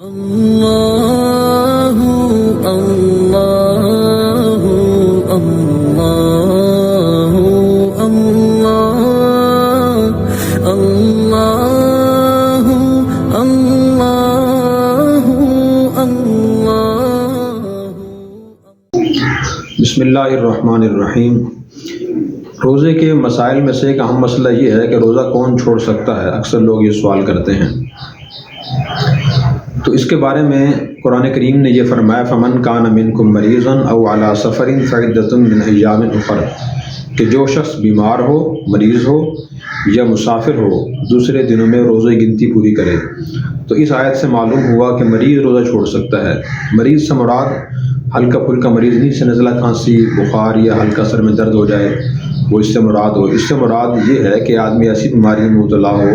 اللہ اللہ اللہ اللہ اللہ اللہ بسم اللہ الرحمن الرحیم۔ روزے کے مسائل میں سے ایک اہم مسئلہ یہ ہے کہ روزہ کون چھوڑ سکتا ہے؟ اکثر لوگ یہ سوال کرتے ہیں۔ تو اس کے بارے میں قرآن کریم نے یہ فرمایا فَمَنْ كَانَ مِنْكُمْ مَرِيضًا أَوْ عَلَىٰ سَفَرٍ فَعِدَّةٌ مِّنْ أَيَّامٍ أُخَرَ، کہ جو شخص بیمار ہو، مریض ہو یا مسافر ہو دوسرے دنوں میں روزے گنتی پوری کرے۔ تو اس آیت سے معلوم ہوا کہ مریض روزہ چھوڑ سکتا ہے۔ مریض سے مراد ہلکا پھلکا مریض نہیں، سے نزلہ کھانسی، بخار یا ہلکا سر میں درد ہو جائے وہ اس سے مراد ہو۔ اس سے مراد یہ ہے کہ آدمی ایسی بیماری میں مبتلا ہو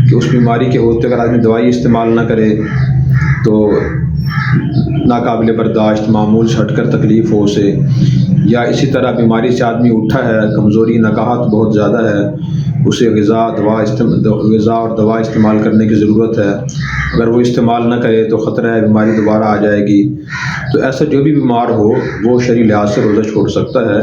کہ اس بیماری کے ہوتے اگر آدمی دوائی استعمال نہ کرے تو ناقابل برداشت، معمول سے ہٹ کر تکلیف ہو اسے، یا اسی طرح بیماری سے آدمی اٹھا ہے، کمزوری نقاہت بہت زیادہ ہے، اسے غذا اور دوا استعمال کرنے کی ضرورت ہے، اگر وہ استعمال نہ کرے تو خطرہ ہے بیماری دوبارہ آ جائے گی۔ تو ایسا جو بھی بیمار ہو وہ شرعی لحاظ سے روزہ چھوڑ سکتا ہے۔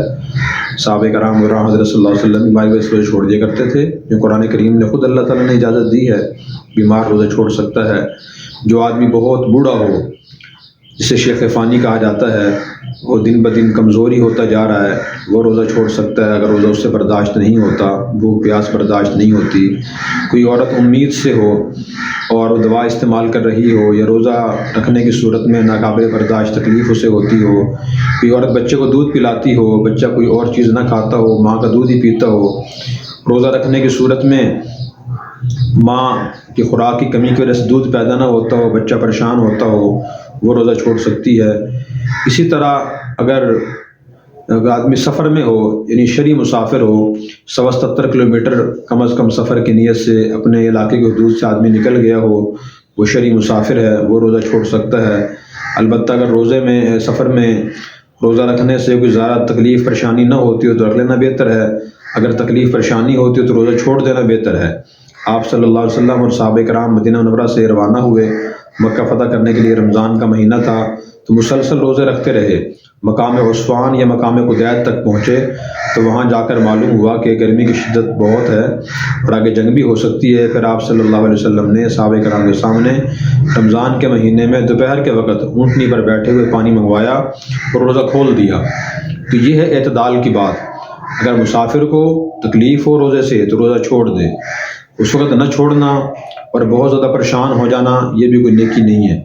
صحابہ کرام اور حضرت صلی اللہ علیہ وسلم بیماری وجہ سے روزہ چھوڑ دیا کرتے تھے، جو قرآن کریم نے خود اللہ تعالیٰ نے اجازت دی ہے، بیمار روزہ چھوڑ سکتا ہے۔ جو آدمی بہت بوڑھا ہو جسے شیخ فانی کہا جاتا ہے، وہ دن بدن کمزوری ہوتا جا رہا ہے، وہ روزہ چھوڑ سکتا ہے اگر روزہ اس سے برداشت نہیں ہوتا، بھوک پیاس برداشت نہیں ہوتی۔ کوئی عورت امید سے ہو اور وہ دوا استعمال کر رہی ہو یا روزہ رکھنے کی صورت میں ناقابل برداشت تکلیف اسے ہوتی ہو، کوئی عورت بچے کو دودھ پلاتی ہو، بچہ کوئی اور چیز نہ کھاتا ہو، ماں کا دودھ ہی پیتا ہو، روزہ رکھنے کی صورت میں ماں کی خوراک کی کمی کی وجہ سے دودھ پیدا نہ ہوتا ہو، بچہ پریشان ہوتا ہو، وہ روزہ چھوڑ سکتی ہے۔ اسی طرح اگر آدمی سفر میں ہو، یعنی شرعی مسافر ہو، 177 کلومیٹر کم از کم سفر کی نیت سے اپنے علاقے کی حدود سے آدمی نکل گیا ہو، وہ شرعی مسافر ہے، وہ روزہ چھوڑ سکتا ہے۔ البتہ اگر سفر میں روزہ رکھنے سے کوئی زیادہ تکلیف پریشانی نہ ہوتی ہو تو رکھ لینا بہتر ہے، اگر تکلیف پریشانی ہوتی ہو تو روزہ چھوڑ دینا بہتر ہے۔ آپ صلی اللہ علیہ وسلم اور صحابہ کرام مدینہ منورہ سے روانہ ہوئے، مکہ فتح کرنے کے لیے رمضان کا مہینہ تھا تو مسلسل روزے رکھتے رہے، مقام عصفان یا مقام قدید تک پہنچے تو وہاں جا کر معلوم ہوا کہ گرمی کی شدت بہت ہے اور آگے جنگ بھی ہو سکتی ہے۔ پھر آپ صلی اللہ علیہ وسلم نے صحابہ کرام کے سامنے رمضان کے مہینے میں دوپہر کے وقت اونٹنی پر بیٹھے ہوئے پانی منگوایا اور روزہ کھول دیا۔ تو یہ ہے اعتدال کی بات۔ اگر مسافر کو تکلیف ہو روزے سے تو روزہ چھوڑ دے، اس وقت نہ چھوڑنا اور بہت زیادہ پریشان ہو جانا یہ بھی کوئی نیکی نہیں ہے۔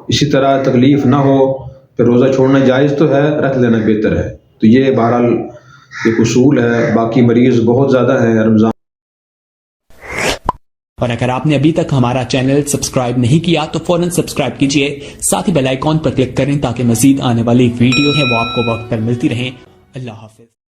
اسی طرح تکلیف نہ ہو پھر روزہ چھوڑنا جائز تو ہے، رکھ لینا بہتر ہے۔ تو یہ بہرحال ایک اصول ہے۔ باقی مریض بہت زیادہ ہیں رمضان۔ اور اگر آپ نے ابھی تک ہمارا چینل سبسکرائب نہیں کیا تو فوراً سبسکرائب کیجئے، ساتھ ہی بیل آئیکن پر کلک کریں تاکہ مزید آنے والی ویڈیو ہیں وہ آپ کو وقت پر ملتی رہیں۔ اللہ حافظ۔